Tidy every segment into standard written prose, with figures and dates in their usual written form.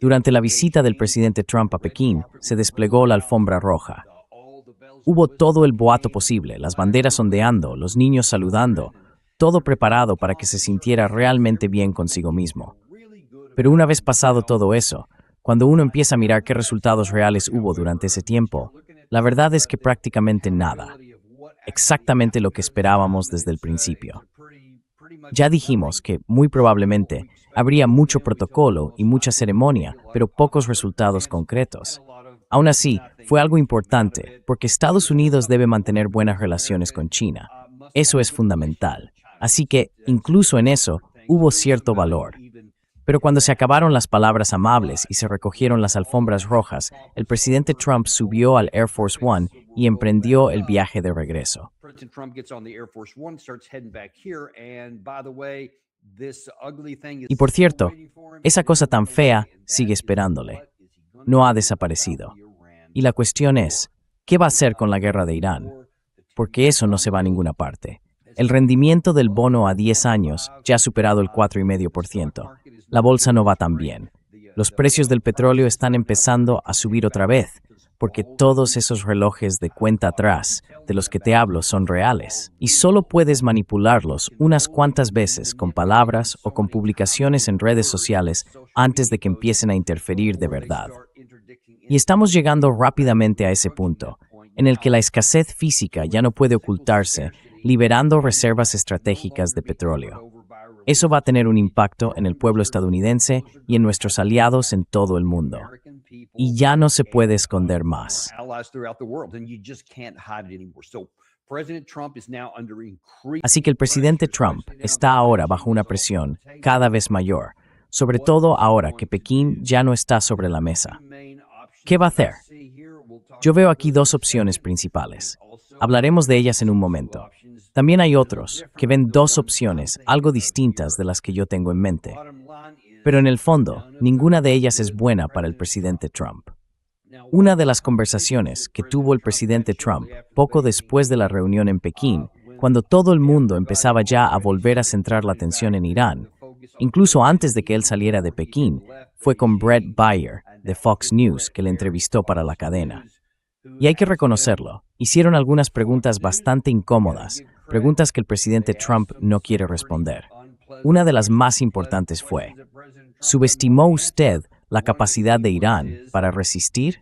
Durante la visita del presidente Trump a Pekín, se desplegó la alfombra roja. Hubo todo el boato posible, las banderas ondeando, los niños saludando, todo preparado para que se sintiera realmente bien consigo mismo. Pero una vez pasado todo eso, cuando uno empieza a mirar qué resultados reales hubo durante ese tiempo, la verdad es que prácticamente nada. Exactamente lo que esperábamos desde el principio. Ya dijimos que, muy probablemente, habría mucho protocolo y mucha ceremonia, pero pocos resultados concretos. Aún así, fue algo importante, porque Estados Unidos debe mantener buenas relaciones con China. Eso es fundamental. Así que, incluso en eso, hubo cierto valor. Pero cuando se acabaron las palabras amables y se recogieron las alfombras rojas, el presidente Trump subió al Air Force One y emprendió el viaje de regreso. Y por cierto, esa cosa tan fea sigue esperándole. No ha desaparecido. Y la cuestión es, ¿qué va a hacer con la guerra de Irán? Porque eso no se va a ninguna parte. El rendimiento del bono a 10 años ya ha superado el 4,5%. La bolsa no va tan bien. Los precios del petróleo están empezando a subir otra vez, porque todos esos relojes de cuenta atrás de los que te hablo son reales. Y solo puedes manipularlos unas cuantas veces con palabras o con publicaciones en redes sociales antes de que empiecen a interferir de verdad. Y estamos llegando rápidamente a ese punto, en el que la escasez física ya no puede ocultarse, liberando reservas estratégicas de petróleo. Eso va a tener un impacto en el pueblo estadounidense y en nuestros aliados en todo el mundo. Y ya no se puede esconder más. Así que el presidente Trump está ahora bajo una presión cada vez mayor, sobre todo ahora que Pekín ya no está sobre la mesa. ¿Qué va a hacer? Yo veo aquí dos opciones principales. Hablaremos de ellas en un momento. También hay otros que ven dos opciones algo distintas de las que yo tengo en mente. Pero en el fondo, ninguna de ellas es buena para el presidente Trump. Una de las conversaciones que tuvo el presidente Trump poco después de la reunión en Pekín, cuando todo el mundo empezaba ya a volver a centrar la atención en Irán, incluso antes de que él saliera de Pekín, fue con Bret Baier, de Fox News, que le entrevistó para la cadena. Y hay que reconocerlo, hicieron algunas preguntas bastante incómodas, preguntas que el presidente Trump no quiere responder. Una de las más importantes fue, ¿subestimó usted la capacidad de Irán para resistir?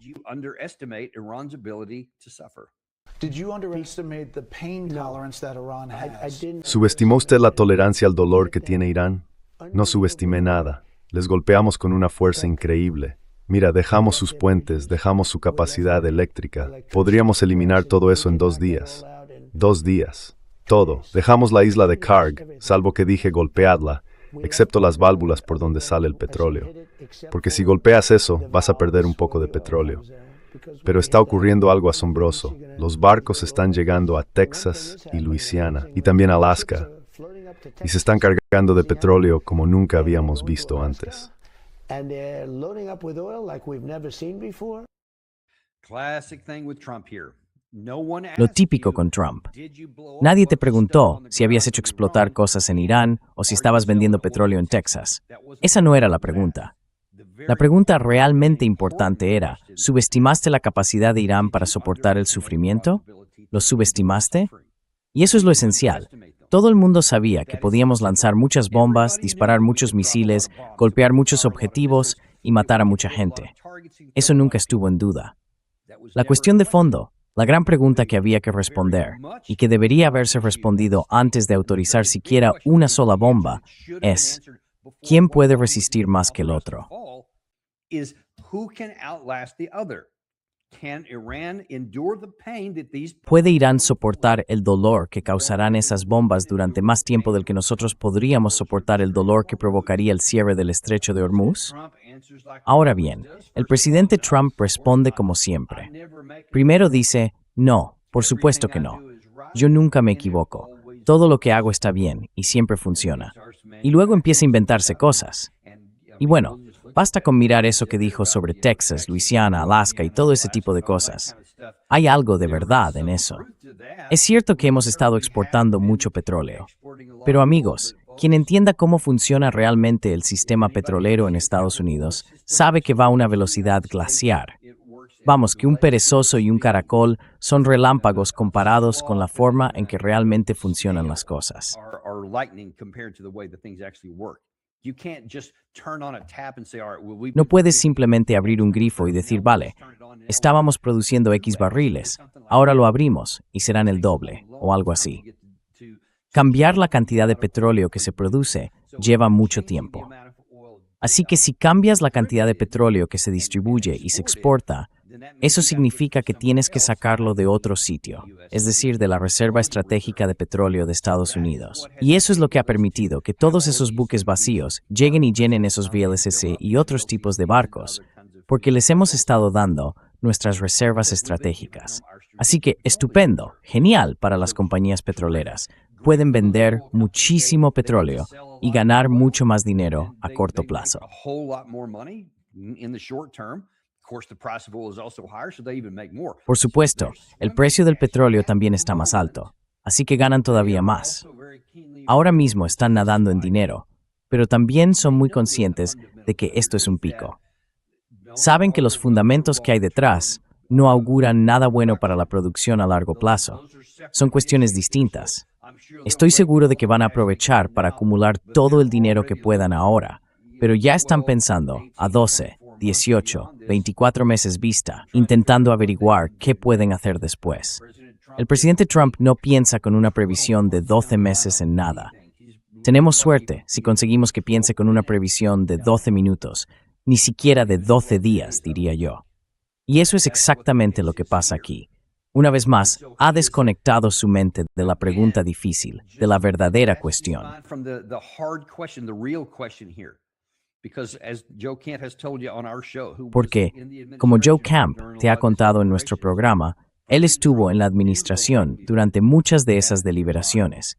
¿Subestimó usted la tolerancia al dolor que tiene Irán? No subestimé nada. Les golpeamos con una fuerza increíble. Mira, dejamos sus puentes, dejamos su capacidad eléctrica. Podríamos eliminar todo eso en 2 días. 2 días. Todo. Dejamos la isla de Karg, salvo que dije golpeadla, excepto las válvulas por donde sale el petróleo. Porque si golpeas eso, vas a perder un poco de petróleo. Pero está ocurriendo algo asombroso. Los barcos están llegando a Texas y Luisiana, y también a Alaska, y se están cargando de petróleo como nunca habíamos visto antes. Lo típico con Trump. Nadie te preguntó si habías hecho explotar cosas en Irán o si estabas vendiendo petróleo en Texas. Esa no era la pregunta. La pregunta realmente importante era, ¿subestimaste la capacidad de Irán para soportar el sufrimiento? ¿Lo subestimaste? Y eso es lo esencial. Todo el mundo sabía que podíamos lanzar muchas bombas, disparar muchos misiles, golpear muchos objetivos y matar a mucha gente. Eso nunca estuvo en duda. La cuestión de fondo, la gran pregunta que había que responder, y que debería haberse respondido antes de autorizar siquiera una sola bomba, es, ¿quién puede resistir más que el otro? ¿Puede Irán soportar el dolor que causarán esas bombas durante más tiempo del que nosotros podríamos soportar el dolor que provocaría el cierre del estrecho de Hormuz? Ahora bien, el presidente Trump responde como siempre. Primero dice, no, por supuesto que no. Yo nunca me equivoco. Todo lo que hago está bien y siempre funciona. Y luego empieza a inventarse cosas. Y bueno, basta con mirar eso que dijo sobre Texas, Luisiana, Alaska y todo ese tipo de cosas. Hay algo de verdad en eso. Es cierto que hemos estado exportando mucho petróleo. Pero amigos, Quien entienda cómo funciona realmente el sistema petrolero en Estados Unidos sabe que va a una velocidad glaciar. Vamos, que un perezoso y un caracol son relámpagos comparados con la forma en que realmente funcionan las cosas. No puedes simplemente abrir un grifo y decir, vale, estábamos produciendo X barriles, ahora lo abrimos y serán el doble, o algo así. Cambiar la cantidad de petróleo que se produce lleva mucho tiempo. Así que si cambias la cantidad de petróleo que se distribuye y se exporta, eso significa que tienes que sacarlo de otro sitio, es decir, de la Reserva Estratégica de Petróleo de Estados Unidos. Y eso es lo que ha permitido que todos esos buques vacíos lleguen y llenen esos VLCC y otros tipos de barcos, porque les hemos estado dando nuestras reservas estratégicas. Así que estupendo, genial para las compañías petroleras. Pueden vender muchísimo petróleo y ganar mucho más dinero a corto plazo. Por supuesto, el precio del petróleo también está más alto, así que ganan todavía más. Ahora mismo están nadando en dinero, pero también son muy conscientes de que esto es un pico. Saben que los fundamentos que hay detrás no auguran nada bueno para la producción a largo plazo. Son cuestiones distintas. Estoy seguro de que van a aprovechar para acumular todo el dinero que puedan ahora, pero ya están pensando a 12, 18, 24 meses vista, intentando averiguar qué pueden hacer después. El presidente Trump no piensa con una previsión de 12 meses en nada. Tenemos suerte si conseguimos que piense con una previsión de 12 minutos, ni siquiera de 12 días, diría yo. Y eso es exactamente lo que pasa aquí. Una vez más, ha desconectado su mente de la pregunta difícil, de la verdadera cuestión. Porque, como Joe Camp te ha contado en nuestro programa, él estuvo en la administración durante muchas de esas deliberaciones.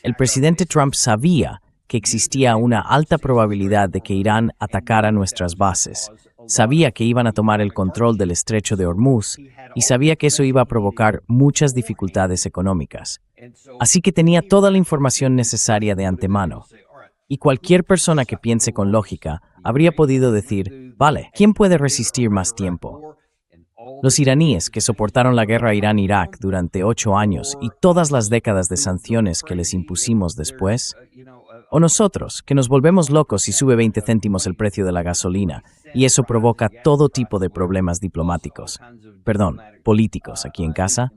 El presidente Trump sabía que existía una alta probabilidad de que Irán atacara nuestras bases. Sabía que iban a tomar el control del estrecho de Hormuz y sabía que eso iba a provocar muchas dificultades económicas. Así que tenía toda la información necesaria de antemano. Y cualquier persona que piense con lógica habría podido decir, vale, ¿quién puede resistir más tiempo? Los iraníes, que soportaron la guerra Irán-Irak durante 8 años y todas las décadas de sanciones que les impusimos después. O nosotros, que nos volvemos locos si sube 20 céntimos el precio de la gasolina, y eso provoca todo tipo de problemas diplomáticos. Perdón, políticos aquí en casa.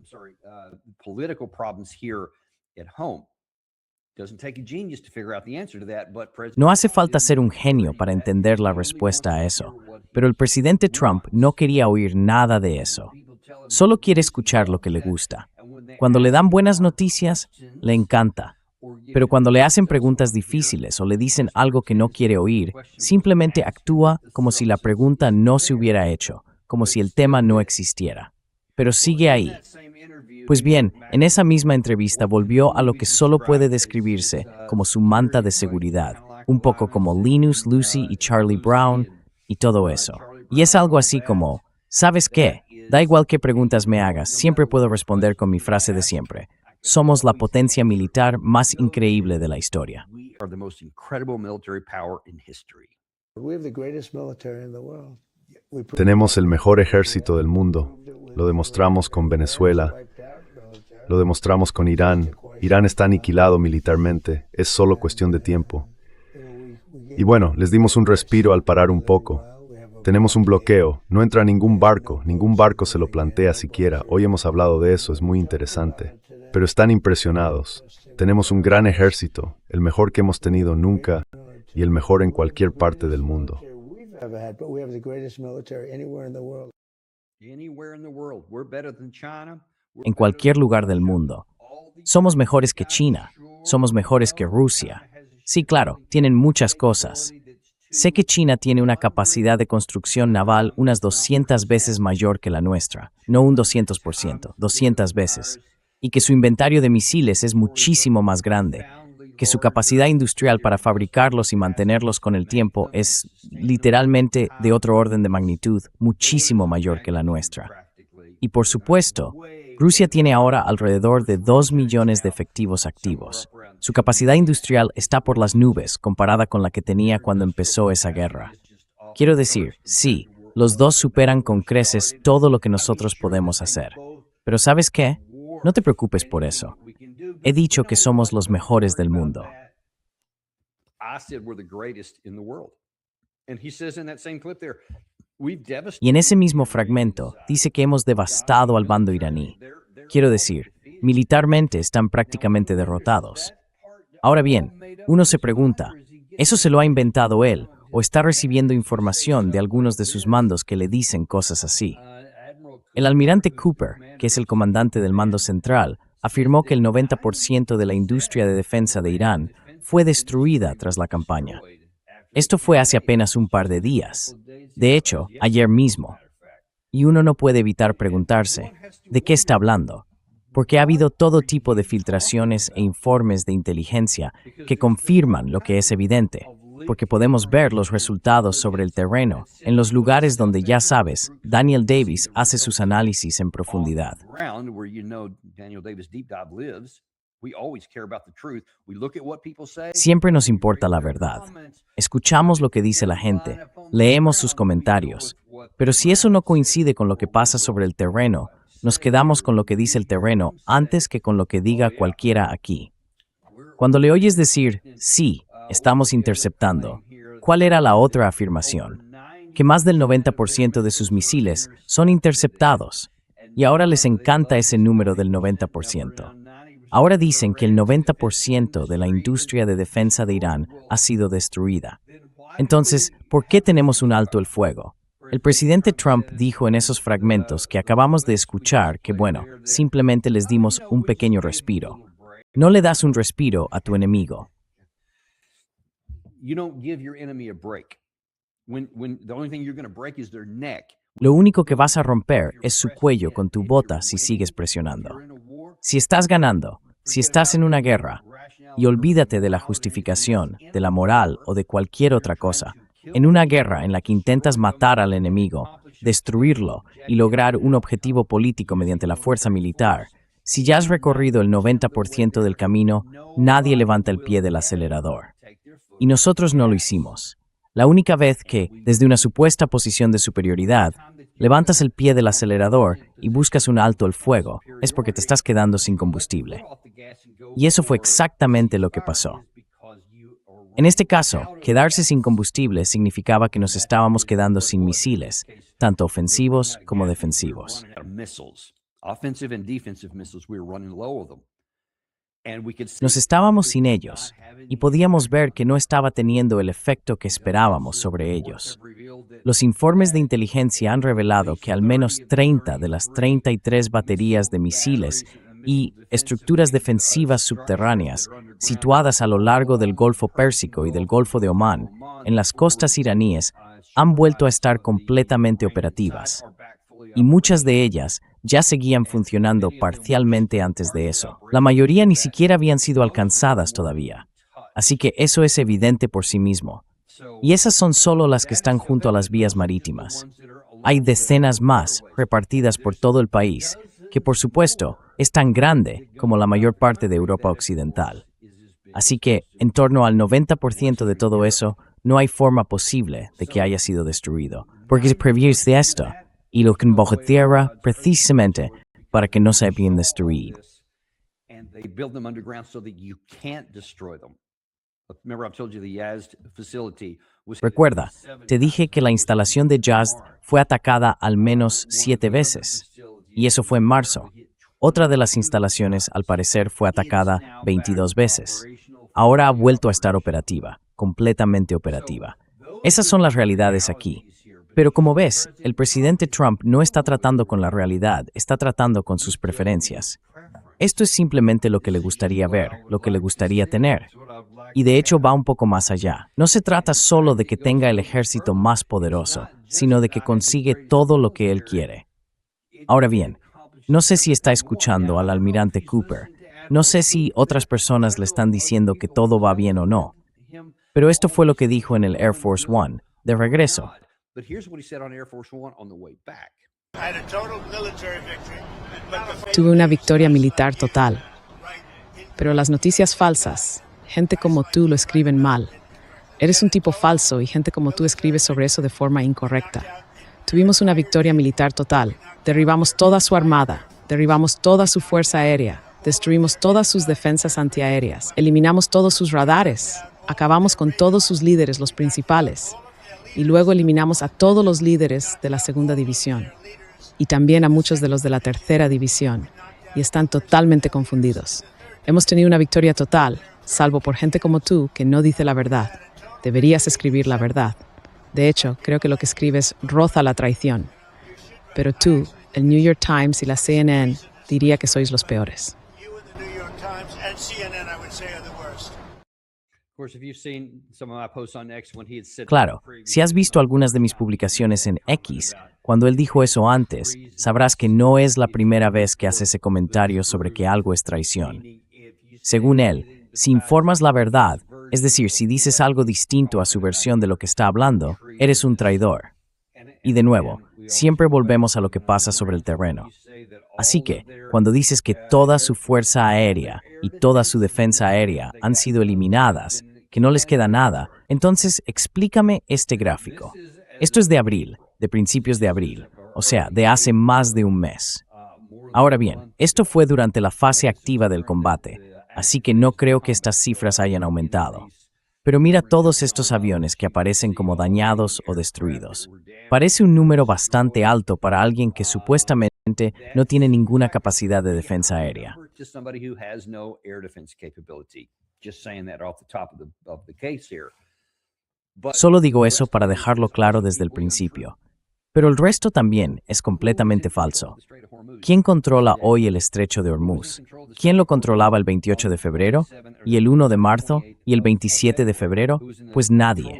No hace falta ser un genio para entender la respuesta a eso, pero el presidente Trump no quería oír nada de eso. Solo quiere escuchar lo que le gusta. Cuando le dan buenas noticias, le encanta. Pero cuando le hacen preguntas difíciles o le dicen algo que no quiere oír, simplemente actúa como si la pregunta no se hubiera hecho, como si el tema no existiera. Pero sigue ahí. Pues bien, en esa misma entrevista volvió a lo que solo puede describirse como su manta de seguridad, un poco como Linus, Lucy y Charlie Brown y todo eso. Y es algo así como, ¿sabes qué? Da igual qué preguntas me hagas, siempre puedo responder con mi frase de siempre. Somos la potencia militar más increíble de la historia. Tenemos el mejor ejército del mundo. Lo demostramos con Venezuela. Lo demostramos con Irán. Irán está aniquilado militarmente. Es solo cuestión de tiempo. Y bueno, les dimos un respiro al parar un poco. Tenemos un bloqueo. No entra ningún barco se lo plantea siquiera. Hoy hemos hablado de eso, es muy interesante. Pero están impresionados. Tenemos un gran ejército, el mejor que hemos tenido nunca y el mejor en cualquier parte del mundo. En cualquier lugar del mundo. Somos mejores que China, somos mejores que Rusia. Sí, claro, tienen muchas cosas. Sé que China tiene una capacidad de construcción naval unas 200 veces mayor que la nuestra, no un 200%, 200 veces. Y que su inventario de misiles es muchísimo más grande, que su capacidad industrial para fabricarlos y mantenerlos con el tiempo es literalmente de otro orden de magnitud, muchísimo mayor que la nuestra. Y por supuesto, Rusia tiene ahora alrededor de 2 millones de efectivos activos. Su capacidad industrial está por las nubes comparada con la que tenía cuando empezó esa guerra. Quiero decir, sí, los dos superan con creces todo lo que nosotros podemos hacer. Pero ¿sabes qué? No te preocupes por eso. He dicho que somos los mejores del mundo. Y en ese mismo fragmento dice que hemos devastado al bando iraní. Quiero decir, militarmente están prácticamente derrotados. Ahora bien, uno se pregunta, ¿eso se lo ha inventado él o está recibiendo información de algunos de sus mandos que le dicen cosas así? El almirante Cooper, que es el comandante del mando central, afirmó que el 90% de la industria de defensa de Irán fue destruida tras la campaña. Esto fue hace apenas un par de días. De hecho, ayer mismo. Y uno no puede evitar preguntarse, ¿de qué está hablando? Porque ha habido todo tipo de filtraciones e informes de inteligencia que confirman lo que es evidente, porque podemos ver los resultados sobre el terreno en los lugares donde, ya sabes, Daniel Davis hace sus análisis en profundidad. Siempre nos importa la verdad. Escuchamos lo que dice la gente, leemos sus comentarios, pero si eso no coincide con lo que pasa sobre el terreno, nos quedamos con lo que dice el terreno antes que con lo que diga cualquiera aquí. Cuando le oyes decir, sí, estamos interceptando, ¿cuál era la otra afirmación? Que más del 90% de sus misiles son interceptados, y ahora les encanta ese número del 90%. Ahora dicen que el 90% de la industria de defensa de Irán ha sido destruida. Entonces, ¿por qué tenemos un alto el fuego? El presidente Trump dijo en esos fragmentos que acabamos de escuchar que, bueno, simplemente les dimos un pequeño respiro. No le das un respiro a tu enemigo. Lo único que vas a romper es su cuello con tu bota si sigues presionando. Si estás ganando, si estás en una guerra, y olvídate de la justificación, de la moral o de cualquier otra cosa, en una guerra en la que intentas matar al enemigo, destruirlo y lograr un objetivo político mediante la fuerza militar, si ya has recorrido el 90% del camino, nadie levanta el pie del acelerador. Y nosotros no lo hicimos. La única vez que, desde una supuesta posición de superioridad, levantas el pie del acelerador y buscas un alto el fuego, es porque te estás quedando sin combustible. Y eso fue exactamente lo que pasó. En este caso, quedarse sin combustible significaba que nos estábamos quedando sin misiles, tanto ofensivos como defensivos. Nos estábamos sin ellos, y podíamos ver que no estaba teniendo el efecto que esperábamos sobre ellos. Los informes de inteligencia han revelado que al menos 30 de las 33 baterías de misiles y estructuras defensivas subterráneas situadas a lo largo del Golfo Pérsico y del Golfo de Omán, en las costas iraníes, han vuelto a estar completamente operativas. Y muchas de ellas ya seguían funcionando parcialmente antes de eso. La mayoría ni siquiera habían sido alcanzadas todavía. Así que eso es evidente por sí mismo. Y esas son solo las que están junto a las vías marítimas. Hay decenas más repartidas por todo el país, que por supuesto es tan grande como la mayor parte de Europa Occidental. Así que, en torno al 90% de todo eso, no hay forma posible de que haya sido destruido, porque se previene esto, y lo can bajo tierra precisamente para que no se bien destruir. Recuerda, te dije que la instalación de Yazd fue atacada al menos 7 veces, y eso fue en marzo. Otra de las instalaciones, al parecer, fue atacada 22 veces. Ahora ha vuelto a estar operativa, completamente operativa. Esas son las realidades aquí. Pero como ves, el presidente Trump no está tratando con la realidad, está tratando con sus preferencias. Esto es simplemente lo que le gustaría ver, lo que le gustaría tener. Y de hecho va un poco más allá. No se trata solo de que tenga el ejército más poderoso, sino de que consigue todo lo que él quiere. Ahora bien, no sé si está escuchando al almirante Cooper, no sé si otras personas le están diciendo que todo va bien o no, pero esto fue lo que dijo en el Air Force One, de regreso. Tuve una victoria militar total, Pero las noticias falsas, gente como tú lo escriben mal. Eres un tipo falso y gente como tú escribe sobre eso de forma incorrecta. Tuvimos una victoria militar total. Derribamos toda su armada, derribamos toda su fuerza aérea, destruimos todas sus defensas antiaéreas, eliminamos todos sus radares, acabamos con todos sus líderes, los principales, y luego eliminamos a todos los líderes de la segunda división, y también a muchos de los de la tercera división, y están totalmente confundidos. Hemos tenido una victoria total, salvo por gente como tú que no dice la verdad. Deberías escribir la verdad. De hecho, creo que lo que escribes roza la traición. Pero tú, el New York Times y la CNN, diría que sois los peores. Claro, si has visto algunas de mis publicaciones en X, cuando él dijo eso antes, sabrás que no es la primera vez que hace ese comentario sobre que algo es traición. Según él, si informas la verdad, es decir, si dices algo distinto a su versión de lo que está hablando, eres un traidor. Y de nuevo, siempre volvemos a lo que pasa sobre el terreno. Así que, cuando dices que toda su fuerza aérea y toda su defensa aérea han sido eliminadas, que no les queda nada, entonces explícame este gráfico. Esto es de abril, de principios de abril, o sea, de hace más de un mes. Ahora bien, esto fue durante la fase activa del combate, así que no creo que estas cifras hayan aumentado. Pero mira todos estos aviones que aparecen como dañados o destruidos. Parece un número bastante alto para alguien que supuestamente no tiene ninguna capacidad de defensa aérea. Solo digo eso para dejarlo claro desde el principio. Pero el resto también es completamente falso. ¿Quién controla hoy el estrecho de Hormuz? ¿Quién lo controlaba el 28 de febrero? ¿Y el 1 de marzo? ¿Y el 27 de febrero? Pues nadie.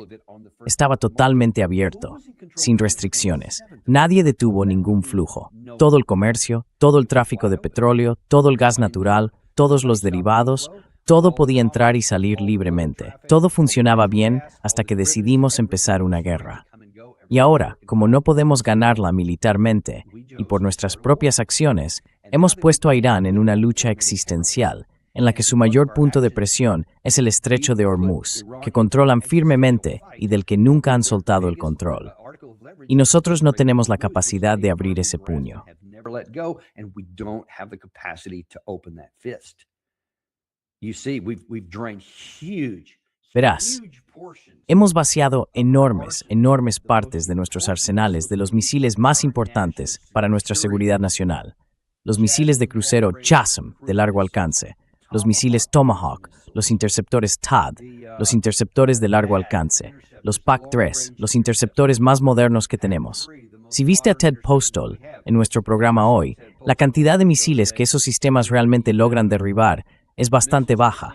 Estaba totalmente abierto, sin restricciones. Nadie detuvo ningún flujo. Todo el comercio, todo el tráfico de petróleo, todo el gas natural, todos los derivados, todo podía entrar y salir libremente. Todo funcionaba bien hasta que decidimos empezar una guerra. Y ahora, como no podemos ganarla militarmente y por nuestras propias acciones, hemos puesto a Irán en una lucha existencial, en la que su mayor punto de presión es el estrecho de Hormuz, que controlan firmemente y del que nunca han soltado el control. Y nosotros no tenemos la capacidad de abrir ese puño. Verás, hemos vaciado enormes partes de nuestros arsenales de los misiles más importantes para nuestra seguridad nacional. Los misiles de crucero JASSM de largo alcance, los misiles Tomahawk, los interceptores THAAD, los interceptores de largo alcance, los PAC-3, los interceptores más modernos que tenemos. Si viste a Ted Postol en nuestro programa hoy, la cantidad de misiles que esos sistemas realmente logran derribar es bastante baja.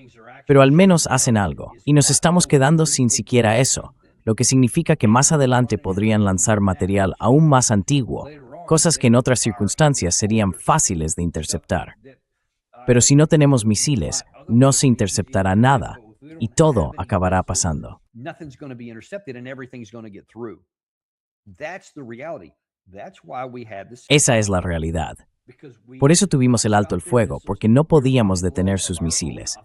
Pero al menos hacen algo, y nos estamos quedando sin siquiera eso, lo que significa que más adelante podrían lanzar material aún más antiguo, cosas que en otras circunstancias serían fáciles de interceptar. Pero si no tenemos misiles, no se interceptará nada, y todo acabará pasando. Esa es la realidad. Por eso tuvimos el alto el fuego, porque no podíamos detener sus misiles.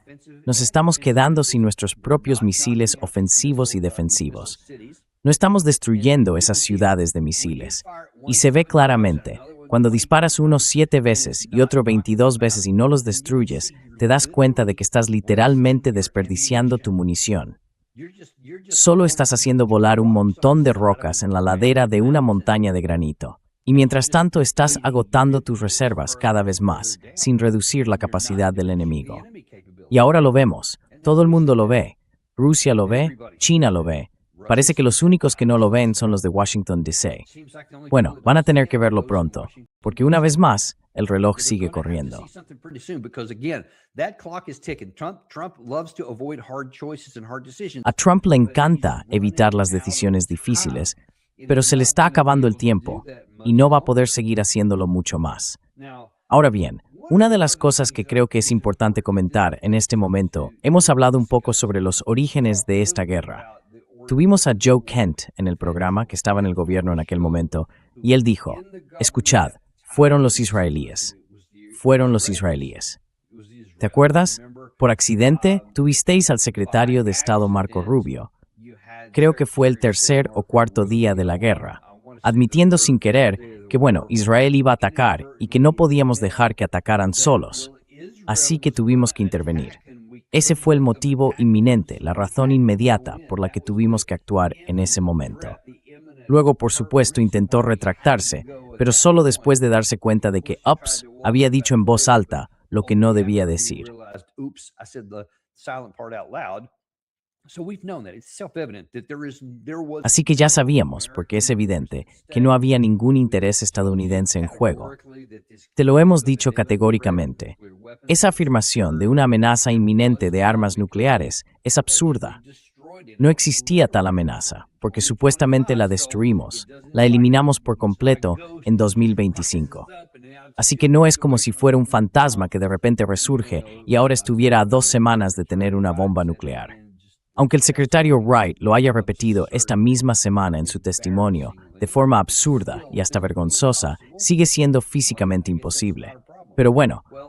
Nos estamos quedando sin nuestros propios misiles ofensivos y defensivos. No estamos destruyendo esas ciudades de misiles. Y se ve claramente, cuando disparas uno 7 veces y otro 22 veces y no los destruyes, te das cuenta de que estás literalmente desperdiciando tu munición. Solo estás haciendo volar un montón de rocas en la ladera de una montaña de granito. Y mientras tanto estás agotando tus reservas cada vez más, sin reducir la capacidad del enemigo. Y ahora lo vemos, todo el mundo lo ve, Rusia lo ve, China lo ve. Parece que los únicos que no lo ven son los de Washington, D.C. Bueno, van a tener que verlo pronto, porque una vez más, el reloj sigue corriendo. A Trump le encanta evitar las decisiones difíciles, pero se le está acabando el tiempo y no va a poder seguir haciéndolo mucho más. Ahora bien, una de las cosas que creo que es importante comentar en este momento, hemos hablado un poco sobre los orígenes de esta guerra. Tuvimos a Joe Kent en el programa, que estaba en el gobierno en aquel momento, y él dijo, escuchad, fueron los israelíes. Fueron los israelíes. ¿Te acuerdas? Por accidente, tuvisteis al secretario de Estado Marco Rubio. Creo que fue el tercer o cuarto día de la guerra, admitiendo sin querer que, Israel iba a atacar y que no podíamos dejar que atacaran solos. Así que tuvimos que intervenir. Ese fue el motivo inminente, la razón inmediata por la que tuvimos que actuar en ese momento. Luego, por supuesto, intentó retractarse, pero solo después de darse cuenta de que había dicho en voz alta lo que no debía decir. Así que ya sabíamos, porque es evidente, que no había ningún interés estadounidense en juego. Te lo hemos dicho categóricamente. Esa afirmación de una amenaza inminente de armas nucleares es absurda. No existía tal amenaza, porque supuestamente la destruimos, la eliminamos por completo en 2025. Así que no es como si fuera un fantasma que de repente resurge y ahora estuviera a 2 semanas de tener una bomba nuclear. Aunque el secretario Wright lo haya repetido esta misma semana en su testimonio, de forma absurda y hasta vergonzosa, sigue siendo físicamente imposible. Pero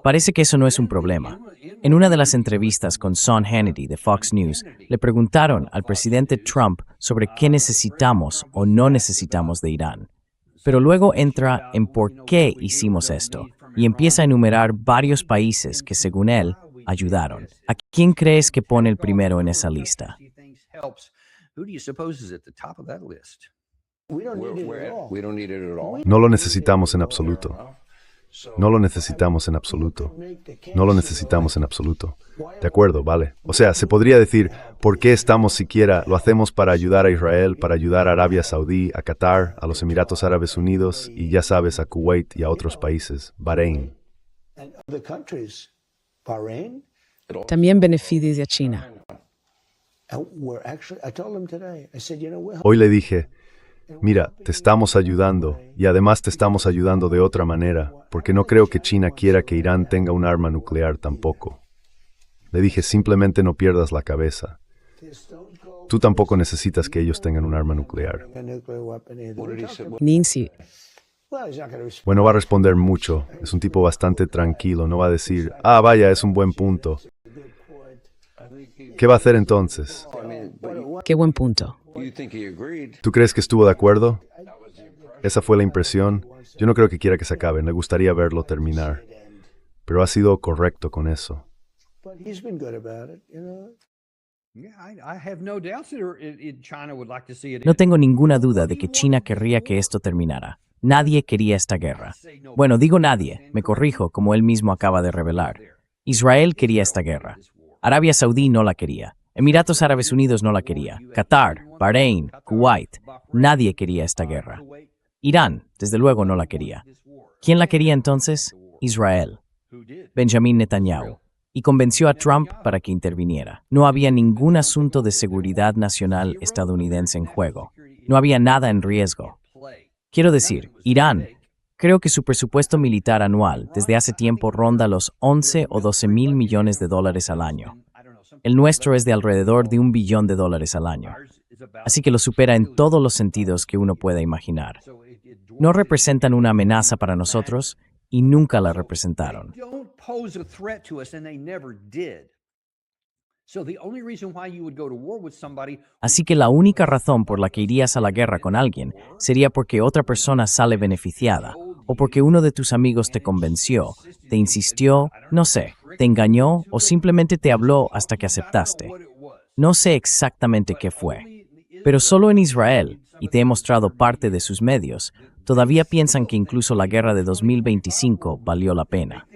parece que eso no es un problema. En una de las entrevistas con Sean Hannity de Fox News, le preguntaron al presidente Trump sobre qué necesitamos o no necesitamos de Irán. Pero luego entra en por qué hicimos esto y empieza a enumerar varios países que, según él, ayudaron. ¿A quién crees que pone el primero en esa lista? No lo necesitamos en absoluto. No lo necesitamos en absoluto. No lo necesitamos en absoluto. De acuerdo, vale. O sea, se podría decir, ¿por qué estamos siquiera? Lo hacemos para ayudar a Israel, para ayudar a Arabia Saudí, a Qatar, a los Emiratos Árabes Unidos y ya sabes, a Kuwait y a otros países, Bahrein. También beneficia a China. Hoy le dije, mira, te estamos ayudando y además te estamos ayudando de otra manera, porque no creo que China quiera que Irán tenga un arma nuclear tampoco. Le dije, simplemente no pierdas la cabeza. Tú tampoco necesitas que ellos tengan un arma nuclear. Nancy, Bueno, va a responder mucho. Es un tipo bastante tranquilo. No va a decir, vaya, es un buen punto. ¿Qué va a hacer entonces? qué buen punto. ¿Tú crees que estuvo de acuerdo? Esa fue la impresión. Yo no creo que quiera que se acabe. Me gustaría verlo terminar. Pero ha sido correcto con eso. No tengo ninguna duda de que China querría que esto terminara. Nadie quería esta guerra. Digo nadie, me corrijo, como él mismo acaba de revelar. Israel quería esta guerra. Arabia Saudí no la quería. Emiratos Árabes Unidos no la quería. Qatar, Bahrein, Kuwait. Nadie quería esta guerra. Irán, desde luego, no la quería. ¿Quién la quería entonces? Israel. Benjamin Netanyahu. Y convenció a Trump para que interviniera. No había ningún asunto de seguridad nacional estadounidense en juego. No había nada en riesgo. Quiero decir, Irán, creo que su presupuesto militar anual desde hace tiempo ronda los 11 o 12 mil millones de dólares al año. El nuestro es de alrededor de $1 billón al año. Así que lo supera en todos los sentidos que uno pueda imaginar. No representan una amenaza para nosotros y nunca la representaron. Así que la única razón por la que irías a la guerra con alguien sería porque otra persona sale beneficiada, o porque uno de tus amigos te convenció, te insistió, no sé, te engañó o simplemente te habló hasta que aceptaste. No sé exactamente qué fue, pero solo en Israel, y te he mostrado parte de sus medios, todavía piensan que incluso la guerra de 2025 valió la pena.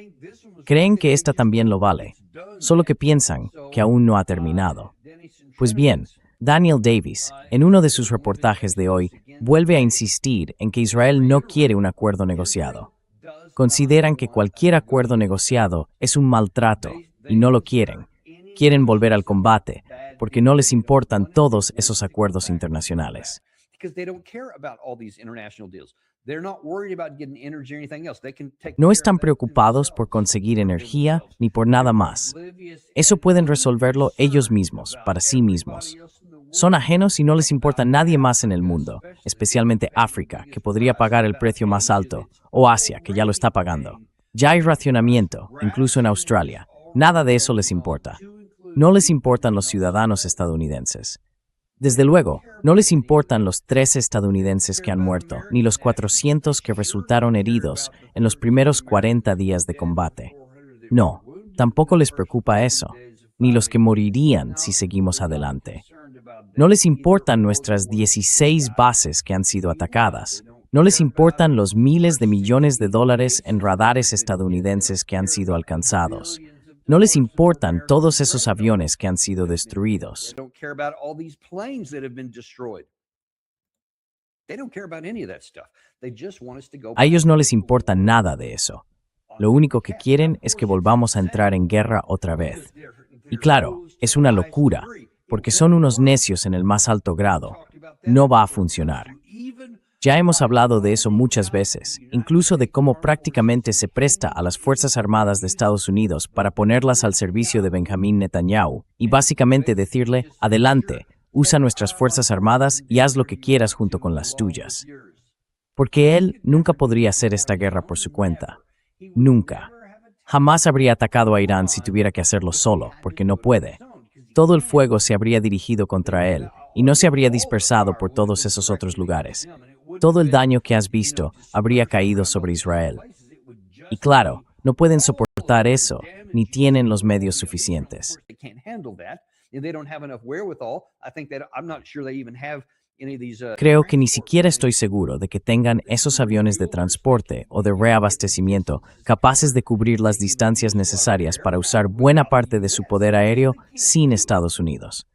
Creen que esta también lo vale, solo que piensan que aún no ha terminado. Pues bien, Daniel Davis, en uno de sus reportajes de hoy, vuelve a insistir en que Israel no quiere un acuerdo negociado. Consideran que cualquier acuerdo negociado es un maltrato y no lo quieren. Quieren volver al combate porque no les importan todos esos acuerdos internacionales. No están preocupados por conseguir energía ni por nada más. Eso pueden resolverlo ellos mismos, para sí mismos. Son ajenos y no les importa nadie más en el mundo, especialmente África, que podría pagar el precio más alto, o Asia, que ya lo está pagando. Ya hay racionamiento, incluso en Australia. Nada de eso les importa. No les importan los ciudadanos estadounidenses. Desde luego, no les importan los 13 estadounidenses que han muerto, ni los 400 que resultaron heridos en los primeros 40 días de combate. No, tampoco les preocupa eso, ni los que morirían si seguimos adelante. No les importan nuestras 16 bases que han sido atacadas. No les importan los miles de millones de dólares en radares estadounidenses que han sido alcanzados. No les importan todos esos aviones que han sido destruidos. A ellos no les importa nada de eso. Lo único que quieren es que volvamos a entrar en guerra otra vez. Y claro, es una locura, porque son unos necios en el más alto grado. No va a funcionar. Ya hemos hablado de eso muchas veces, incluso de cómo prácticamente se presta a las Fuerzas Armadas de Estados Unidos para ponerlas al servicio de Benjamín Netanyahu y básicamente decirle, adelante, usa nuestras Fuerzas Armadas y haz lo que quieras junto con las tuyas. Porque él nunca podría hacer esta guerra por su cuenta. Nunca. Jamás habría atacado a Irán si tuviera que hacerlo solo, porque no puede. Todo el fuego se habría dirigido contra él y no se habría dispersado por todos esos otros lugares. Todo el daño que has visto habría caído sobre Israel. Y claro, no pueden soportar eso, ni tienen los medios suficientes. Creo que ni siquiera estoy seguro de que tengan esos aviones de transporte o de reabastecimiento capaces de cubrir las distancias necesarias para usar buena parte de su poder aéreo sin Estados Unidos.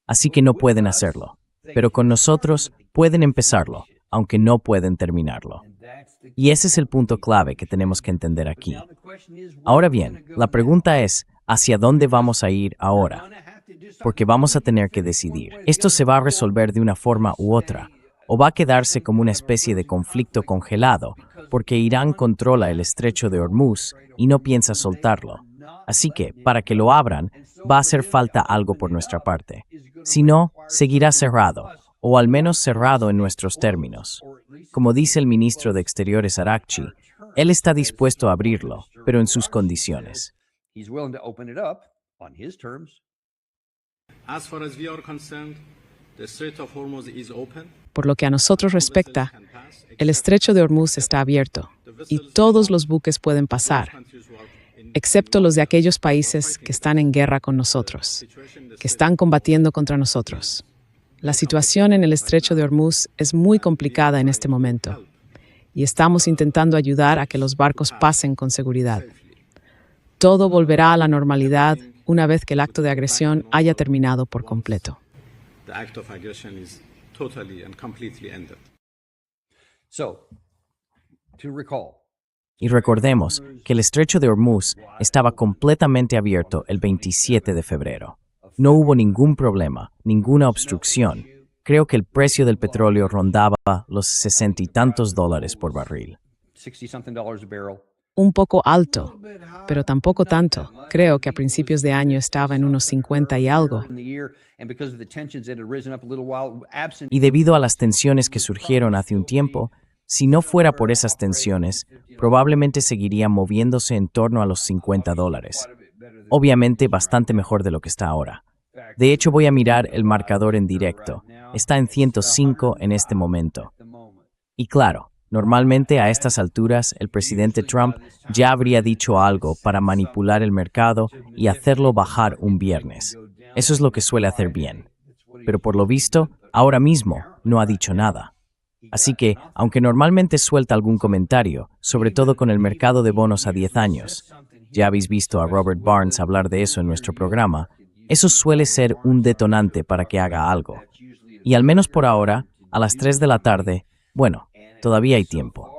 Así que no pueden hacerlo. Pero con nosotros pueden empezarlo, aunque no pueden terminarlo. Y ese es el punto clave que tenemos que entender aquí. Ahora bien, la pregunta es, ¿hacia dónde vamos a ir ahora? Porque vamos a tener que decidir. ¿Esto se va a resolver de una forma u otra? ¿O va a quedarse como una especie de conflicto congelado, porque Irán controla el estrecho de Hormuz y no piensa soltarlo? Así que, para que lo abran, va a hacer falta algo por nuestra parte. Si no, seguirá cerrado, o al menos cerrado en nuestros términos. Como dice el ministro de Exteriores Araghchi, él está dispuesto a abrirlo, pero en sus condiciones. Por lo que a nosotros respecta, el estrecho de Hormuz está abierto y todos los buques pueden pasar, excepto los de aquellos países que están en guerra con nosotros, que están combatiendo contra nosotros. La situación en el estrecho de Hormuz es muy complicada en este momento y estamos intentando ayudar a que los barcos pasen con seguridad. Todo volverá a la normalidad una vez que el acto de agresión haya terminado por completo. Y recordemos que el estrecho de Hormuz estaba completamente abierto el 27 de febrero. No hubo ningún problema, ninguna obstrucción. Creo que el precio del petróleo rondaba los $60 y tantos por barril. Un poco alto, pero tampoco tanto. Creo que a principios de año estaba en unos 50 y algo. Y debido a las tensiones que surgieron hace un tiempo, si no fuera por esas tensiones, probablemente seguiría moviéndose en torno a los $50. Obviamente bastante mejor de lo que está ahora. De hecho, voy a mirar el marcador en directo. Está en 105 en este momento. Y claro, normalmente a estas alturas el presidente Trump ya habría dicho algo para manipular el mercado y hacerlo bajar un viernes. Eso es lo que suele hacer bien. Pero por lo visto, ahora mismo no ha dicho nada. Así que, aunque normalmente suelta algún comentario, sobre todo con el mercado de bonos a 10 años, ya habéis visto a Robert Barnes hablar de eso en nuestro programa, eso suele ser un detonante para que haga algo. Y al menos por ahora, a las 3 de la tarde, bueno, todavía hay tiempo.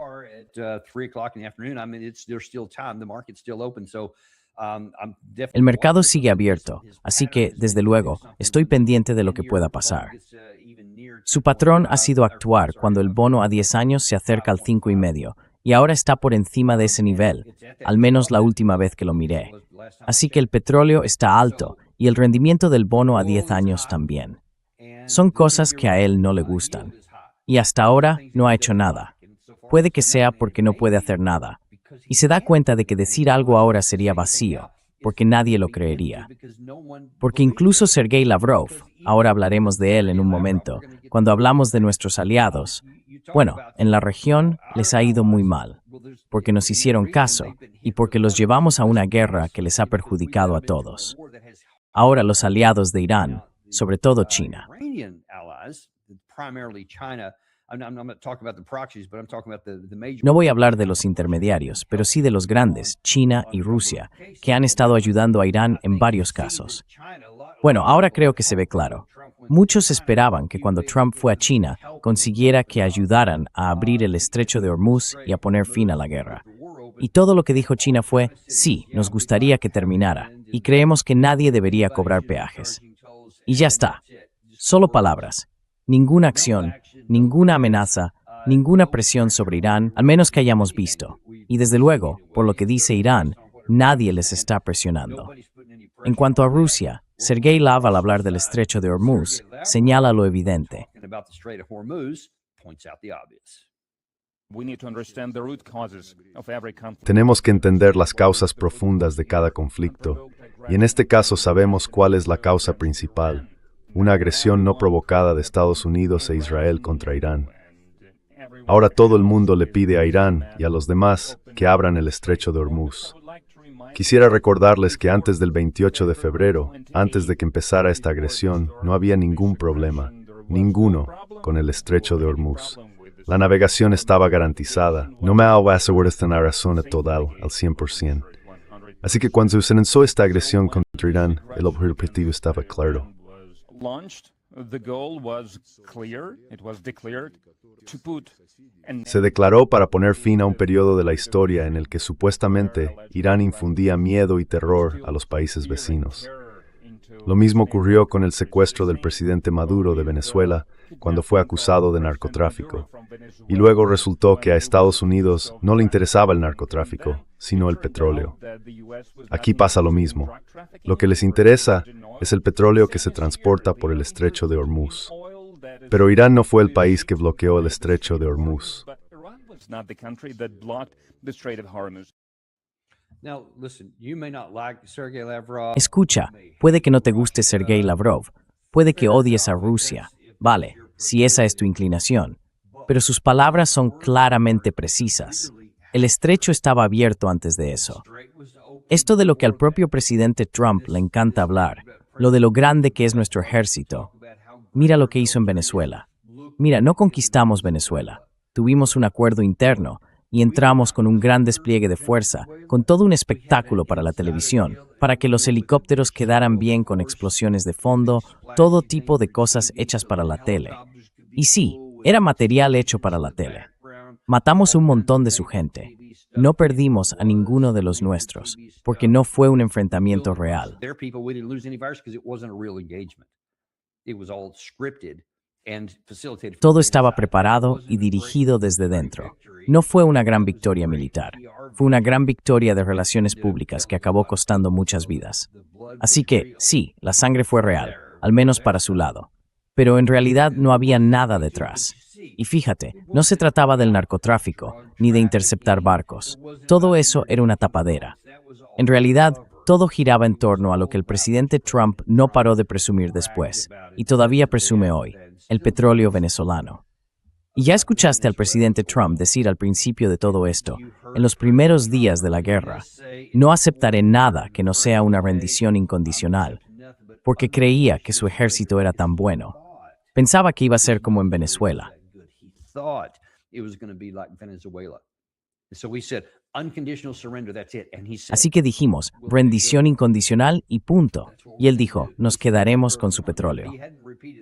El mercado sigue abierto, así que, desde luego, estoy pendiente de lo que pueda pasar. Su patrón ha sido actuar cuando el bono a 10 años se acerca al 5,5, y ahora está por encima de ese nivel, al menos la última vez que lo miré. Así que el petróleo está alto y el rendimiento del bono a 10 años también. Son cosas que a él no le gustan. Y hasta ahora no ha hecho nada. Puede que sea porque no puede hacer nada. Y se da cuenta de que decir algo ahora sería vacío. porque nadie lo creería. Porque incluso Sergei Lavrov, ahora hablaremos de él en un momento, cuando hablamos de nuestros aliados, bueno, en la región les ha ido muy mal, porque nos hicieron caso y porque los llevamos a una guerra que les ha perjudicado a todos. Ahora los aliados de Irán, sobre todo China. No voy a hablar de los intermediarios, pero sí de los grandes, China y Rusia, que han estado ayudando a Irán en varios casos. Bueno, ahora creo que se ve claro. Muchos esperaban que cuando Trump fue a China, consiguiera que ayudaran a abrir el estrecho de Hormuz y a poner fin a la guerra. Y todo lo que dijo China fue, sí, nos gustaría que terminara, y creemos que nadie debería cobrar peajes. Y ya está. Solo palabras. Ninguna acción, ninguna amenaza, ninguna presión sobre Irán, al menos que hayamos visto. Y desde luego, por lo que dice Irán, nadie les está presionando. En cuanto a Rusia, Sergei Lavrov, al hablar del estrecho de Hormuz, señala lo evidente. Tenemos que entender las causas profundas de cada conflicto, y en este caso sabemos cuál es la causa principal: una agresión no provocada de Estados Unidos e Israel contra Irán. Ahora todo el mundo le pide a Irán y a los demás que abran el estrecho de Hormuz. Quisiera recordarles que antes del 28 de febrero, antes de que empezara esta agresión, no había ningún problema, ninguno, con el estrecho de Hormuz. La navegación estaba garantizada. No me hago asegurar una razón total, al 100%. Así que cuando se lanzó esta agresión contra Irán, el objetivo estaba claro. Se declaró para poner fin a un periodo de la historia en el que supuestamente Irán infundía miedo y terror a los países vecinos. Lo mismo ocurrió con el secuestro del presidente Maduro de Venezuela cuando fue acusado de narcotráfico. Y luego resultó que a Estados Unidos no le interesaba el narcotráfico, sino el petróleo. Aquí pasa lo mismo. Lo que les interesa es el petróleo que se transporta por el estrecho de Hormuz. Pero Irán no fue el país que bloqueó el estrecho de Hormuz. Escucha, puede que no te guste Sergei Lavrov, puede que odies a Rusia, vale, si esa es tu inclinación, pero sus palabras son claramente precisas. El estrecho estaba abierto antes de eso. Esto de lo que al propio presidente Trump le encanta hablar, lo de lo grande que es nuestro ejército. Mira lo que hizo en Venezuela. Mira, no conquistamos Venezuela. Tuvimos un acuerdo interno y entramos con un gran despliegue de fuerza, con todo un espectáculo para la televisión, para que los helicópteros quedaran bien con explosiones de fondo, todo tipo de cosas hechas para la tele. Y sí, era material hecho para la tele. Matamos un montón de su gente. No perdimos a ninguno de los nuestros, porque no fue un enfrentamiento real. Todo estaba preparado y dirigido desde dentro. No fue una gran victoria militar. Fue una gran victoria de relaciones públicas que acabó costando muchas vidas. Así que, sí, la sangre fue real, al menos para su lado. Pero en realidad no había nada detrás. Y fíjate, no se trataba del narcotráfico, ni de interceptar barcos. Todo eso era una tapadera. En realidad, todo giraba en torno a lo que el presidente Trump no paró de presumir después, y todavía presume hoy, el petróleo venezolano. Y ya escuchaste al presidente Trump decir al principio de todo esto, en los primeros días de la guerra, no aceptaré nada que no sea una rendición incondicional, porque creía que su ejército era tan bueno. Pensaba que iba a ser como en Venezuela. Así que dijimos, rendición incondicional y punto. Y él dijo, nos quedaremos con su petróleo.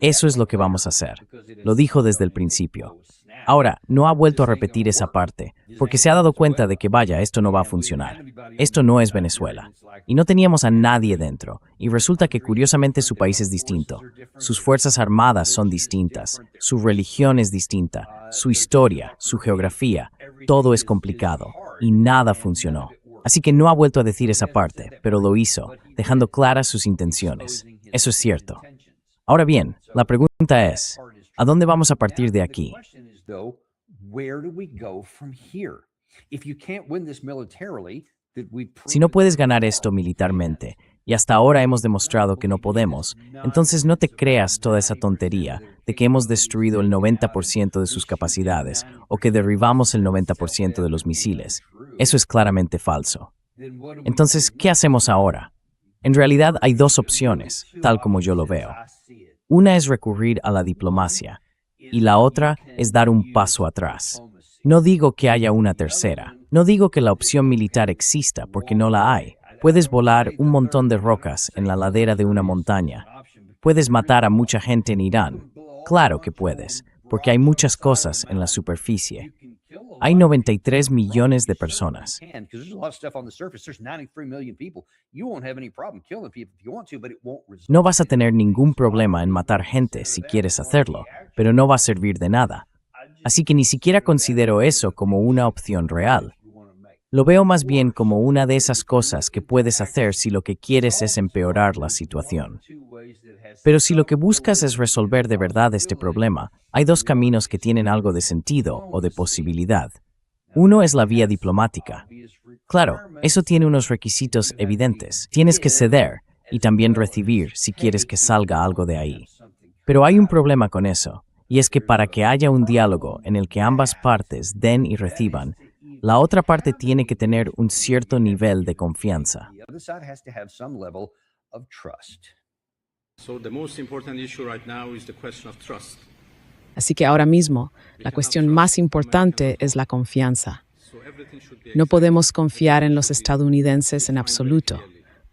Eso es lo que vamos a hacer. Lo dijo desde el principio. Ahora, no ha vuelto a repetir esa parte, porque se ha dado cuenta de que, vaya, esto no va a funcionar. Esto no es Venezuela. Y no teníamos a nadie dentro. Y resulta que curiosamente su país es distinto. Sus fuerzas armadas son distintas. Su religión es distinta. Su historia, su geografía, todo es complicado. Y nada funcionó. Así que no ha vuelto a decir esa parte, pero lo hizo, dejando claras sus intenciones. Eso es cierto. Ahora bien, la pregunta es, ¿a dónde vamos a partir de aquí? Si no puedes ganar esto militarmente, y hasta ahora hemos demostrado que no podemos, entonces no te creas toda esa tontería de que hemos destruido el 90% de sus capacidades o que derribamos el 90% de los misiles. Eso es claramente falso. Entonces, ¿qué hacemos ahora? En realidad hay dos opciones, tal como yo lo veo. Una es recurrir a la diplomacia y la otra es dar un paso atrás. No digo que haya una tercera. No digo que la opción militar exista, porque no la hay. Puedes volar un montón de rocas en la ladera de una montaña. Puedes matar a mucha gente en Irán. Claro que puedes, porque hay muchas cosas en la superficie. Hay 93 millones de personas. No vas a tener ningún problema en matar gente si quieres hacerlo, pero no va a servir de nada. Así que ni siquiera considero eso como una opción real. Lo veo más bien como una de esas cosas que puedes hacer si lo que quieres es empeorar la situación. Pero si lo que buscas es resolver de verdad este problema, hay dos caminos que tienen algo de sentido o de posibilidad. Uno es la vía diplomática. Claro, eso tiene unos requisitos evidentes. Tienes que ceder y también recibir si quieres que salga algo de ahí. Pero hay un problema con eso, y es que para que haya un diálogo en el que ambas partes den y reciban, la otra parte tiene que tener un cierto nivel de confianza. Así que ahora mismo, la cuestión más importante es la confianza. No podemos confiar en los estadounidenses en absoluto.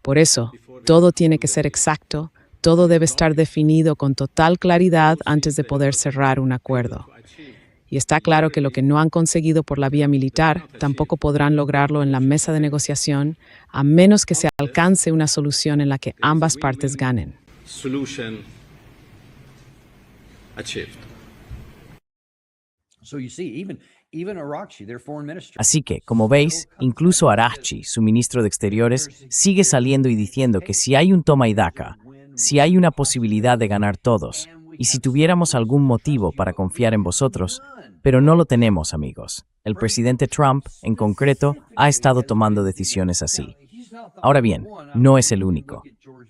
Por eso, todo tiene que ser exacto, todo debe estar definido con total claridad antes de poder cerrar un acuerdo. Y está claro que lo que no han conseguido por la vía militar, tampoco podrán lograrlo en la mesa de negociación, a menos que se alcance una solución en la que ambas partes ganen. Así que, como veis, incluso Araghchi, su ministro de Exteriores, sigue saliendo y diciendo que si hay un toma y daca, si hay una posibilidad de ganar todos, y si tuviéramos algún motivo para confiar en vosotros, pero no lo tenemos, amigos. El presidente Trump, en concreto, ha estado tomando decisiones así. Ahora bien, no es el único.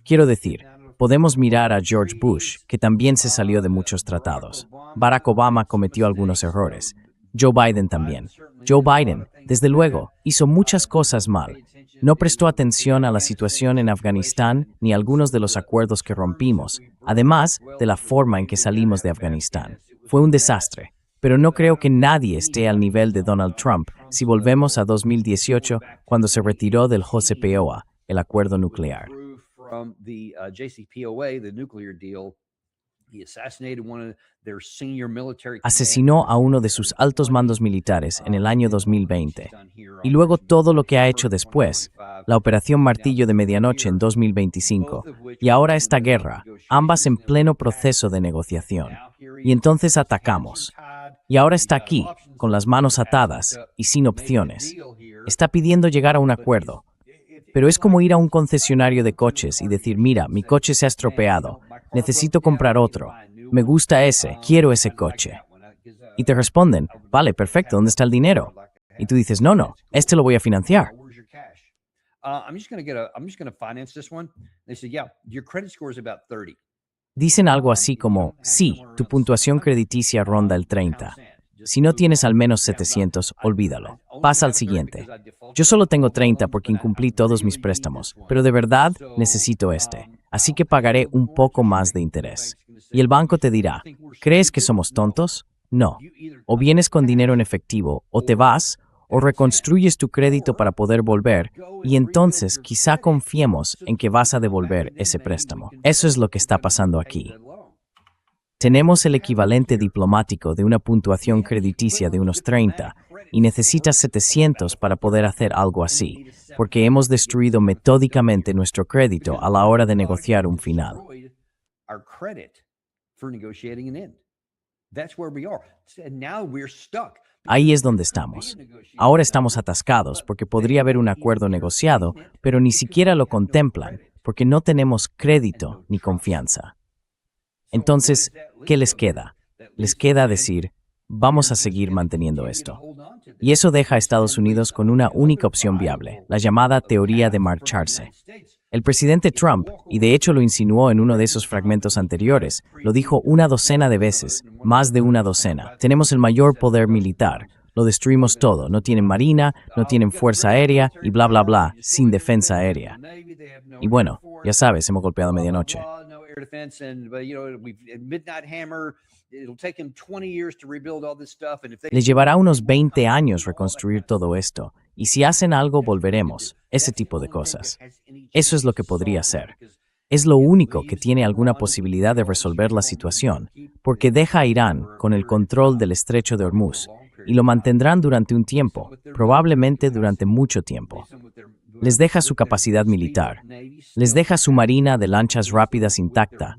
Quiero decir, podemos mirar a George Bush, que también se salió de muchos tratados. Barack Obama cometió algunos errores. Joe Biden también. Joe Biden, desde luego, hizo muchas cosas mal. No prestó atención a la situación en Afganistán ni a algunos de los acuerdos que rompimos, además de la forma en que salimos de Afganistán. Fue un desastre. Pero no creo que nadie esté al nivel de Donald Trump si volvemos a 2018, cuando se retiró del JCPOA, el acuerdo nuclear. Asesinó a uno de sus altos mandos militares en el año 2020. Y luego todo lo que ha hecho después, la Operación Martillo de Medianoche en 2025, y ahora esta guerra, ambas en pleno proceso de negociación. Y entonces atacamos. Y ahora está aquí, con las manos atadas y sin opciones. Está pidiendo llegar a un acuerdo. Pero es como ir a un concesionario de coches y decir, mira, mi coche se ha estropeado, necesito comprar otro. Me gusta ese, quiero ese coche. Y te responden, vale, perfecto, ¿dónde está el dinero? Y tú dices, no, este lo voy a financiar. Dicen algo así como, sí, tu puntuación crediticia ronda el 30. Si no tienes al menos 700, olvídalo. Pasa al siguiente. Yo solo tengo 30 porque incumplí todos mis préstamos, pero de verdad necesito este. Así que pagaré un poco más de interés. Y el banco te dirá, ¿crees que somos tontos? No. O vienes con dinero en efectivo, o te vas, o reconstruyes tu crédito para poder volver, y entonces quizá confiemos en que vas a devolver ese préstamo. Eso es lo que está pasando aquí. Tenemos el equivalente diplomático de una puntuación crediticia de unos 30, y necesitas 700 para poder hacer algo así, porque hemos destruido metódicamente nuestro crédito a la hora de negociar un final. Ahí es donde estamos. Ahora estamos atascados porque podría haber un acuerdo negociado, pero ni siquiera lo contemplan porque no tenemos crédito ni confianza. Entonces, ¿qué les queda? Les queda decir, vamos a seguir manteniendo esto. Y eso deja a Estados Unidos con una única opción viable, la llamada teoría de marcharse. El presidente Trump, y de hecho lo insinuó en uno de esos fragmentos anteriores, lo dijo una docena de veces, más de una docena. Tenemos el mayor poder militar, lo destruimos todo, no tienen marina, no tienen fuerza aérea y bla bla bla, sin defensa aérea. Y bueno, ya sabes, hemos golpeado a medianoche. Les llevará unos 20 años reconstruir todo esto, y si hacen algo volveremos, ese tipo de cosas. Eso es lo que podría ser. Es lo único que tiene alguna posibilidad de resolver la situación, porque deja a Irán con el control del estrecho de Hormuz, y lo mantendrán durante un tiempo, probablemente durante mucho tiempo. Les deja su capacidad militar, les deja su marina de lanchas rápidas intacta,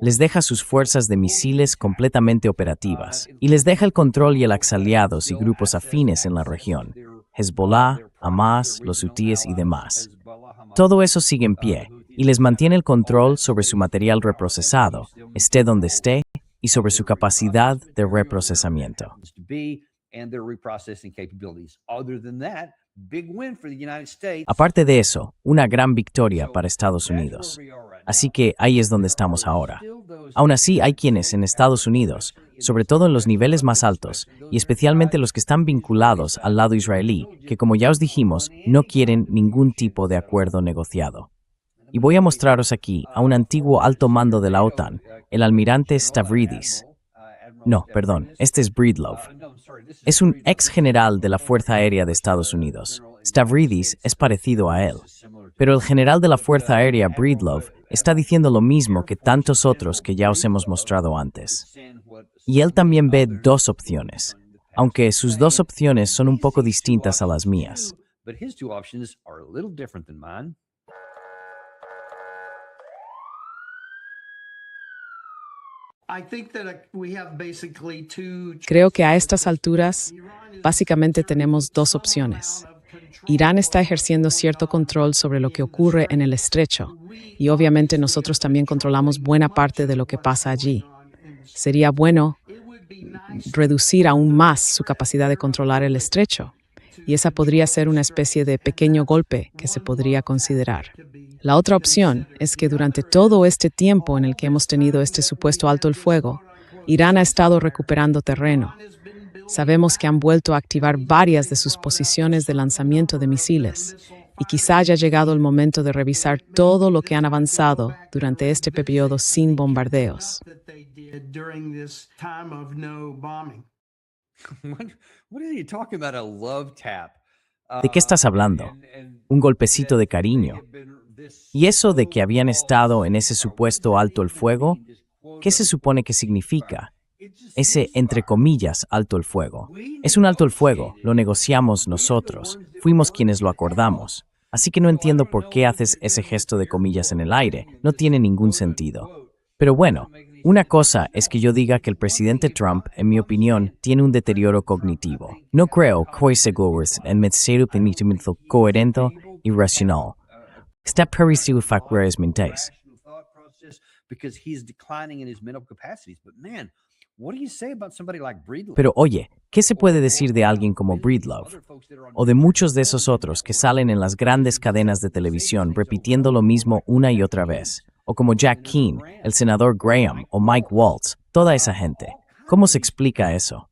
les deja sus fuerzas de misiles completamente operativas, y les deja el control y el aliados y grupos afines en la región, Hezbollah, Hamas, los hutíes y demás. Todo eso sigue en pie, y les mantiene el control sobre su material reprocesado, esté donde esté, y sobre su capacidad de reprocesamiento. Aparte de eso, una gran victoria para Estados Unidos. Así que ahí es donde estamos ahora. Aún así, hay quienes en Estados Unidos, sobre todo en los niveles más altos, y especialmente los que están vinculados al lado israelí, que como ya os dijimos, no quieren ningún tipo de acuerdo negociado. Y voy a mostraros aquí a un antiguo alto mando de la OTAN, el almirante Stavridis. No, perdón, este es Breedlove. Es un ex general de la Fuerza Aérea de Estados Unidos. Stavridis es parecido a él. Pero el general de la Fuerza Aérea, Breedlove, está diciendo lo mismo que tantos otros que ya os hemos mostrado antes. Y él también ve dos opciones, aunque sus dos opciones son un poco distintas a las mías. Creo que a estas alturas, básicamente tenemos dos opciones. Irán está ejerciendo cierto control sobre lo que ocurre en el estrecho, y obviamente nosotros también controlamos buena parte de lo que pasa allí. Sería bueno reducir aún más su capacidad de controlar el estrecho, y esa podría ser una especie de pequeño golpe que se podría considerar. La otra opción es que durante todo este tiempo en el que hemos tenido este supuesto alto el fuego, Irán ha estado recuperando terreno. Sabemos que han vuelto a activar varias de sus posiciones de lanzamiento de misiles, y quizá haya llegado el momento de revisar todo lo que han avanzado durante este periodo sin bombardeos. ¿De qué estás hablando? Un golpecito de cariño. ¿Y eso de que habían estado en ese supuesto alto el fuego? ¿Qué se supone que significa? Ese, entre comillas, alto el fuego. Es un alto el fuego, lo negociamos nosotros, fuimos quienes lo acordamos. Así que no entiendo por qué haces ese gesto de comillas en el aire, no tiene ningún sentido. Pero bueno, una cosa es que yo diga que el presidente Trump, en mi opinión, tiene un deterioro cognitivo. No creo que sea coherente y racional. Está parecido factores mentales. Pero oye, ¿qué se puede decir de alguien como Breedlove? O de muchos de esos otros que salen en las grandes cadenas de televisión repitiendo lo mismo una y otra vez? O como Jack Keane, el senador Graham o Mike Waltz, toda esa gente. ¿Cómo se explica eso?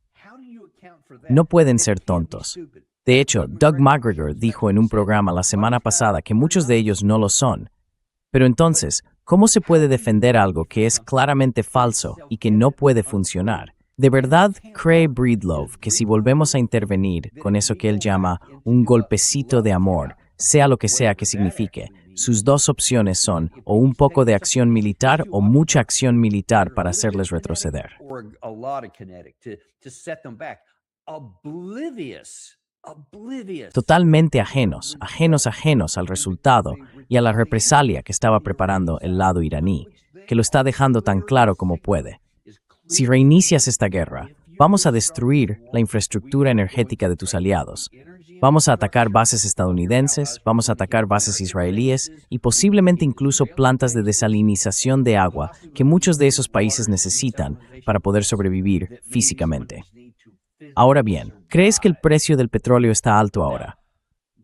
No pueden ser tontos. De hecho, Doug McGregor dijo en un programa la semana pasada que muchos de ellos no lo son. Pero entonces, ¿cómo se puede defender algo que es claramente falso y que no puede funcionar? ¿De verdad cree Breedlove que si volvemos a intervenir con eso que él llama un golpecito de amor, sea lo que sea que signifique, sus dos opciones son o un poco de acción militar o mucha acción militar para hacerles retroceder? Totalmente ajenos al resultado y a la represalia que estaba preparando el lado iraní, que lo está dejando tan claro como puede. Si reinicias esta guerra, vamos a destruir la infraestructura energética de tus aliados. Vamos a atacar bases estadounidenses, vamos a atacar bases israelíes y posiblemente incluso plantas de desalinización de agua que muchos de esos países necesitan para poder sobrevivir físicamente. Ahora bien, ¿crees que el precio del petróleo está alto ahora?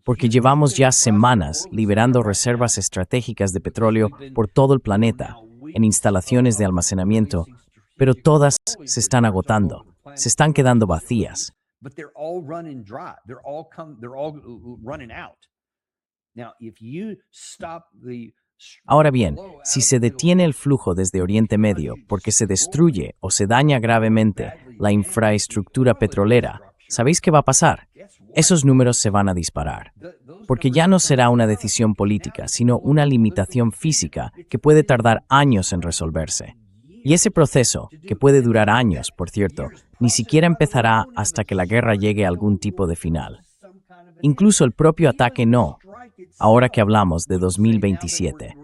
Porque llevamos ya semanas liberando reservas estratégicas de petróleo por todo el planeta, en instalaciones de almacenamiento, pero todas se están agotando, se están quedando vacías. But they're all running dry. They're all running out. Now, if you stop the Ahora bien, si se detiene el flujo desde Oriente Medio porque se destruye o se daña gravemente la infraestructura petrolera, ¿sabéis qué va a pasar? Esos números se van a disparar, porque ya no será una decisión política, sino una limitación física que puede tardar años en resolverse. Y ese proceso, que puede durar años, por cierto, ni siquiera empezará hasta que la guerra llegue a algún tipo de final. Incluso el propio ataque no, ahora que hablamos de 2027.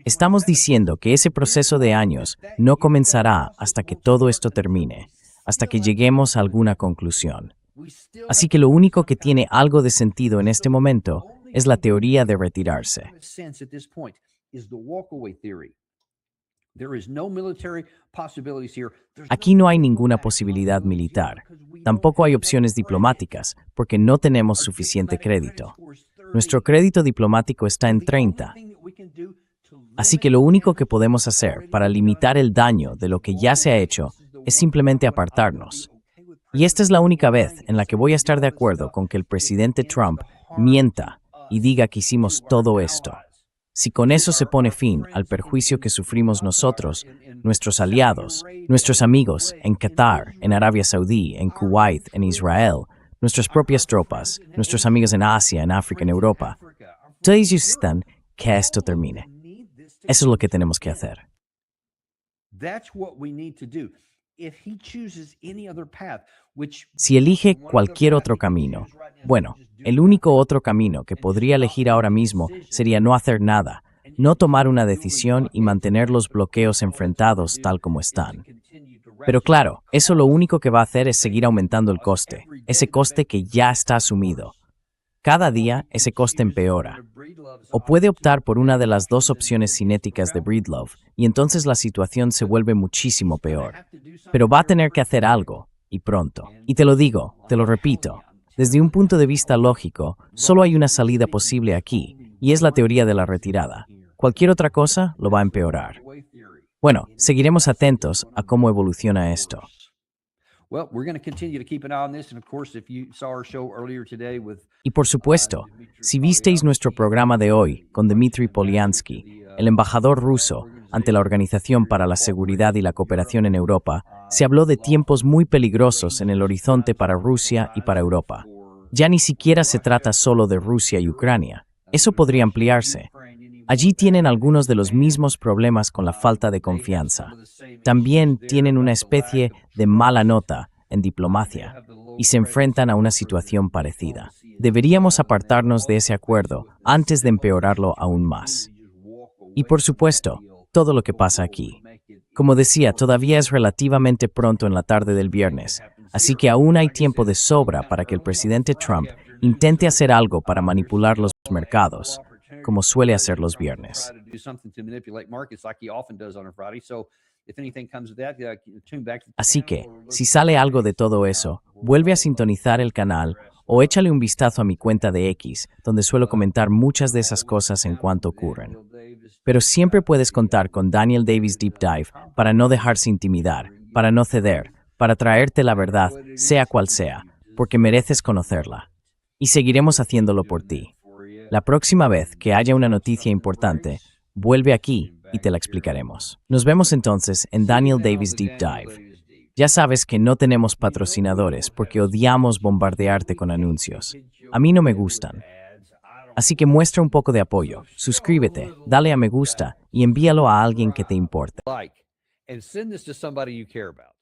Estamos diciendo que ese proceso de años no comenzará hasta que todo esto termine, hasta que lleguemos a alguna conclusión. Así que lo único que tiene algo de sentido en este momento es la teoría de retirarse. Aquí no hay ninguna posibilidad militar. Tampoco hay opciones diplomáticas, porque no tenemos suficiente crédito. Nuestro crédito diplomático está en 30. Así que lo único que podemos hacer para limitar el daño de lo que ya se ha hecho es simplemente apartarnos. Y esta es la única vez en la que voy a estar de acuerdo con que el presidente Trump mienta y diga que hicimos todo esto. Si con eso se pone fin al perjuicio que sufrimos nosotros, nuestros aliados, nuestros amigos en Qatar, en Arabia Saudí, en Kuwait, en Israel, nuestras propias tropas, nuestros amigos en Asia, en África, en Europa, todos necesitan que esto termine. Eso es lo que tenemos que hacer. Si elige cualquier otro camino, bueno, el único otro camino que podría elegir ahora mismo sería no hacer nada, no tomar una decisión y mantener los bloqueos enfrentados tal como están. Pero claro, eso lo único que va a hacer es seguir aumentando el coste, ese coste que ya está asumido. Cada día ese coste empeora. O puede optar por una de las dos opciones cinéticas de Breedlove y entonces la situación se vuelve muchísimo peor. Pero va a tener que hacer algo, y pronto. Y te lo digo, te lo repito, desde un punto de vista lógico, solo hay una salida posible aquí, y es la teoría de la retirada. Cualquier otra cosa lo va a empeorar. Bueno, seguiremos atentos a cómo evoluciona esto. Y por supuesto, si visteis nuestro programa de hoy con Dmitry Polyansky, el embajador ruso ante la Organización para la Seguridad y la Cooperación en Europa, se habló de tiempos muy peligrosos en el horizonte para Rusia y para Europa. Ya ni siquiera se trata solo de Rusia y Ucrania. Eso podría ampliarse. Allí tienen algunos de los mismos problemas con la falta de confianza. También tienen una especie de mala nota en diplomacia y se enfrentan a una situación parecida. Deberíamos apartarnos de ese acuerdo antes de empeorarlo aún más. Y por supuesto, todo lo que pasa aquí. Como decía, todavía es relativamente pronto en la tarde del viernes, así que aún hay tiempo de sobra para que el presidente Trump intente hacer algo para manipular los mercados, como suele hacer los viernes. Así que, si sale algo de todo eso, vuelve a sintonizar el canal o échale un vistazo a mi cuenta de X, donde suelo comentar muchas de esas cosas en cuanto ocurren. Pero siempre puedes contar con Daniel Davis Deep Dive para no dejarse intimidar, para no ceder, para traerte la verdad, sea cual sea, porque mereces conocerla. Y seguiremos haciéndolo por ti. La próxima vez que haya una noticia importante, vuelve aquí y te la explicaremos. Nos vemos entonces en Daniel Davis Deep Dive. Ya sabes que no tenemos patrocinadores porque odiamos bombardearte con anuncios. A mí no me gustan. Así que muestra un poco de apoyo, suscríbete, dale a me gusta y envíalo a alguien que te importe. And send this to somebody you care about.